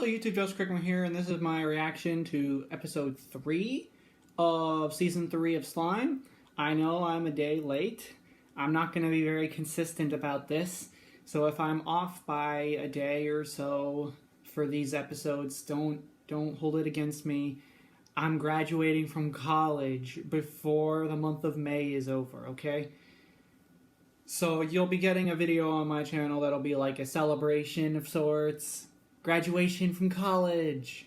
YouTube, Joseph Crickman here, and this is my reaction to episode 3 of season 3 of Slime. I know I'm a day late. I'm not going to be very consistent about this, so if I'm off by a day or so for these episodes, don't hold it against me. I'm graduating from college before the month of May is over, okay? So you'll be getting a video on my channel that'll be like a celebration of sorts. Graduation from college.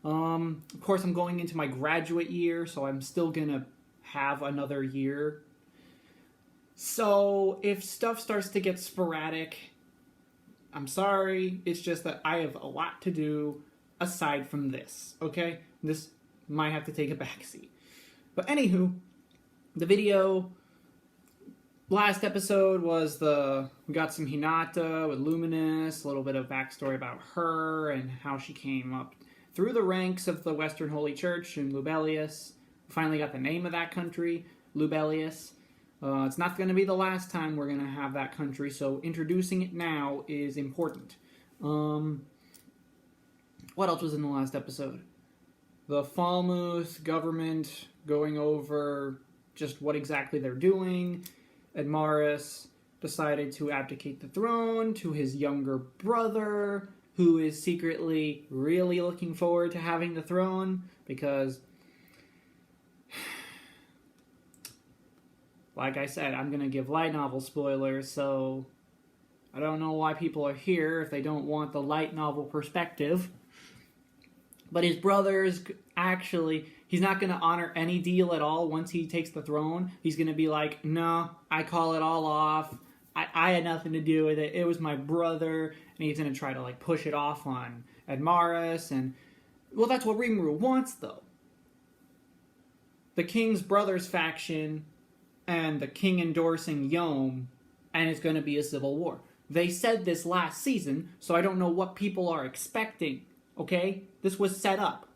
Of course, I'm going into my graduate year, so I'm still gonna have another year. So if stuff starts to get sporadic, I'm sorry. It's just that I have a lot to do aside from this, okay? This might have to take a backseat. But anywho, the video... Last episode was we got some Hinata with Luminous, a little bit of backstory about her and how she came up through the ranks of the Western Holy Church in Lubelius. We finally got the name of that country, Lubelius. It's not going to be the last time we're going to have that country, so introducing it now is important. What else was in the last episode? The Falmouth government going over just what exactly they're doing. Admaris decided to abdicate the throne to his younger brother, who is secretly really looking forward to having the throne, because, like I said, I'm going to give light novel spoilers, so I don't know why people are here if they don't want the light novel perspective. But his brother's actually... He's not going to honor any deal at all once he takes the throne. He's going to be like, no, I call it all off. I had nothing to do with it. It was my brother. And he's going to try to like push it off on Admaris. And, well, that's what Rimuru wants, though. The king's brother's faction and the king endorsing Yom, and it's going to be a civil war. They said this last season, so I don't know what people are expecting, okay? This was set up.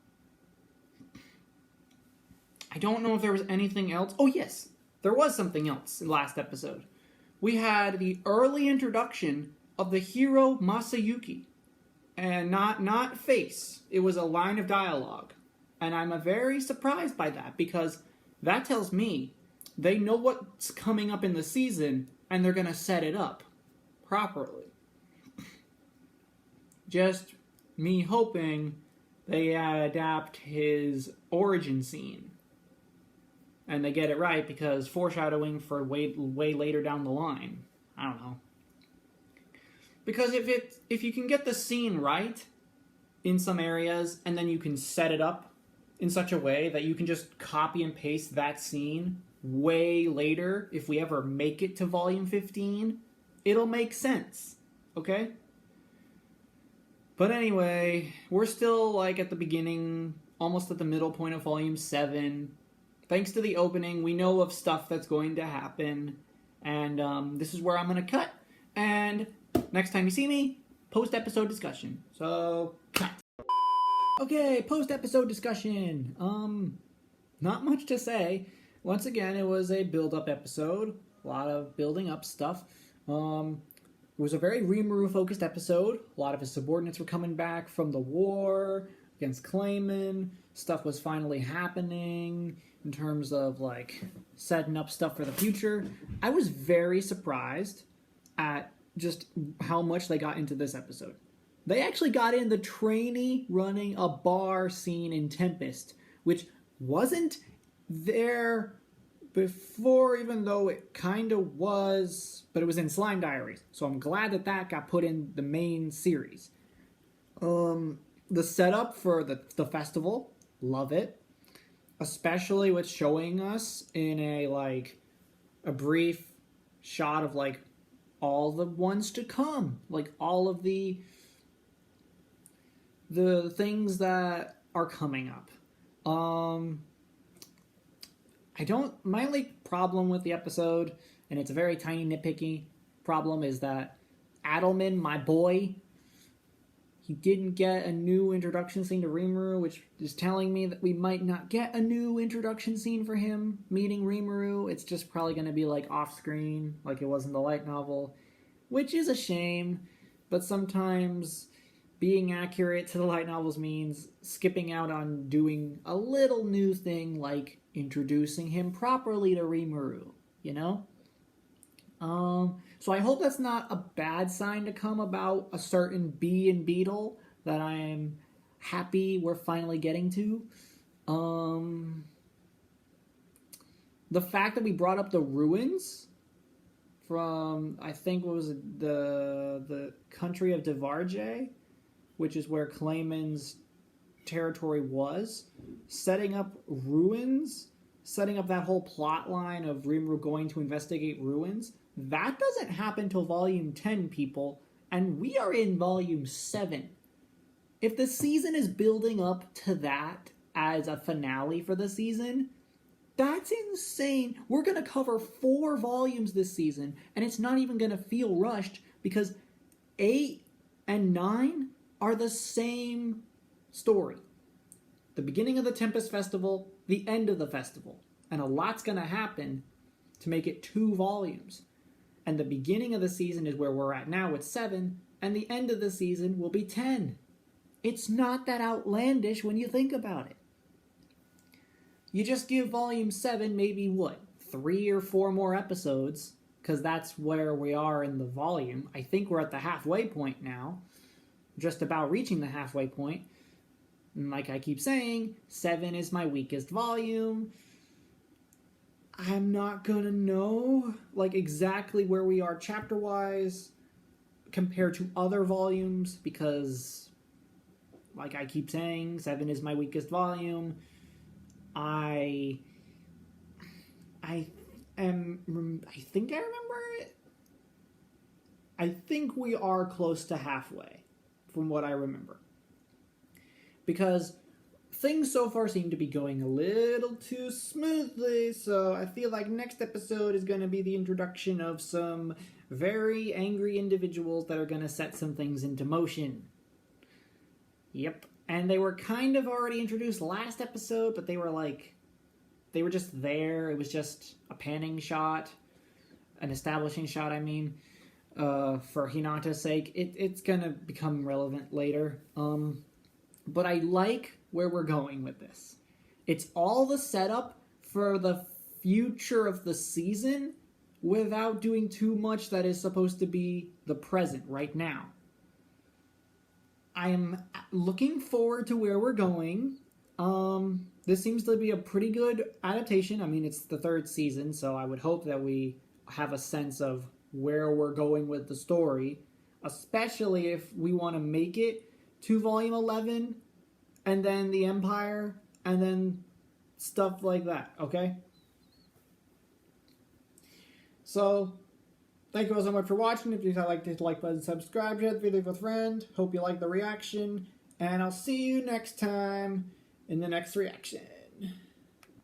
I don't know if there was anything else. Oh, yes. There was something else in the last episode. We had the early introduction of the hero Masayuki. And not face. It was a line of dialogue. And I'm very surprised by that, because that tells me they know what's coming up in the season, and they're going to set it up properly. Just me hoping they adapt his origin scene. And they get it right, because foreshadowing for way later down the line. I don't know. Because if you can get the scene right in some areas, and then you can set it up in such a way that you can just copy and paste that scene way later, if we ever make it to Volume 15, it'll make sense. Okay? But anyway, we're still like at the beginning, almost at the middle point of Volume 7. Thanks to the opening, we know of stuff that's going to happen, and this is where I'm going to cut, and next time you see me, post-episode discussion. So, cut. Okay, post-episode discussion. Not much to say. Once again, it was a build-up episode, a lot of building up stuff. It was a very Rimuru-focused episode. A lot of his subordinates were coming back from the war against Clayman. Stuff was finally happening in terms of, like, setting up stuff for the future. I was very surprised at just how much they got into this episode. They actually got in the trainee running a bar scene in Tempest, which wasn't there before, even though it kind of was, but it was in Slime Diaries. So I'm glad that that got put in the main series. The setup for the festival, love it. Especially with showing us in a brief shot of, like, all the ones to come. Like, all of the things that are coming up. My only problem with the episode, and it's a very tiny nitpicky problem, is that Adelman, my boy, he didn't get a new introduction scene to Rimuru, which is telling me that we might not get a new introduction scene for him meeting Rimuru. It's just probably going to be, like, off-screen, like it was in the light novel, which is a shame, but sometimes being accurate to the light novels means skipping out on doing a little new thing like introducing him properly to Rimuru, you know? So I hope that's not a bad sign to come about a certain bee and beetle that I am happy we're finally getting to. The fact that we brought up the ruins from, I think, what was it, the country of Devarge, which is where Clayman's territory was, setting up ruins, setting up that whole plot line of Rimuru going to investigate ruins. That doesn't happen till volume 10, people, and we are in volume 7. If the season is building up to that as a finale for the season, that's insane. We're going to cover 4 volumes this season, and it's not even going to feel rushed because 8 and 9 are the same story. The beginning of the Tempest Festival, the end of the festival. And a lot's going to happen to make it 2 volumes. And the beginning of the season is where we're at now with 7, and the end of the season will be 10. It's not that outlandish when you think about it. You just give volume 7 maybe, 3 or 4 more episodes, because that's where we are in the volume. I think we're at the halfway point now. Just about reaching the halfway point. And like I keep saying, 7 is my weakest volume. I'm not gonna know exactly where we are chapter-wise compared to other volumes, because like I keep saying, 7 is my weakest volume. I think I remember it. I think we are close to halfway, from what I remember. Because things so far seem to be going a little too smoothly, so I feel like next episode is going to be the introduction of some very angry individuals that are going to set some things into motion. Yep. And they were kind of already introduced last episode, but they were just there. It was just a panning shot, an establishing shot, I mean, for Hinata's sake. It's going to become relevant later. But I like where we're going with this. It's all the setup for the future of the season without doing too much that is supposed to be the present right now. I am looking forward to where we're going. This seems to be a pretty good adaptation. I mean, it's the 3rd season, so I would hope that we have a sense of where we're going with the story, especially if we want to make it to volume 11, and then the Empire, and then stuff like that, okay? So, thank you all so much for watching. If you like, hit the like button, subscribe, share the video with a friend. Hope you like the reaction, and I'll see you next time in the next reaction.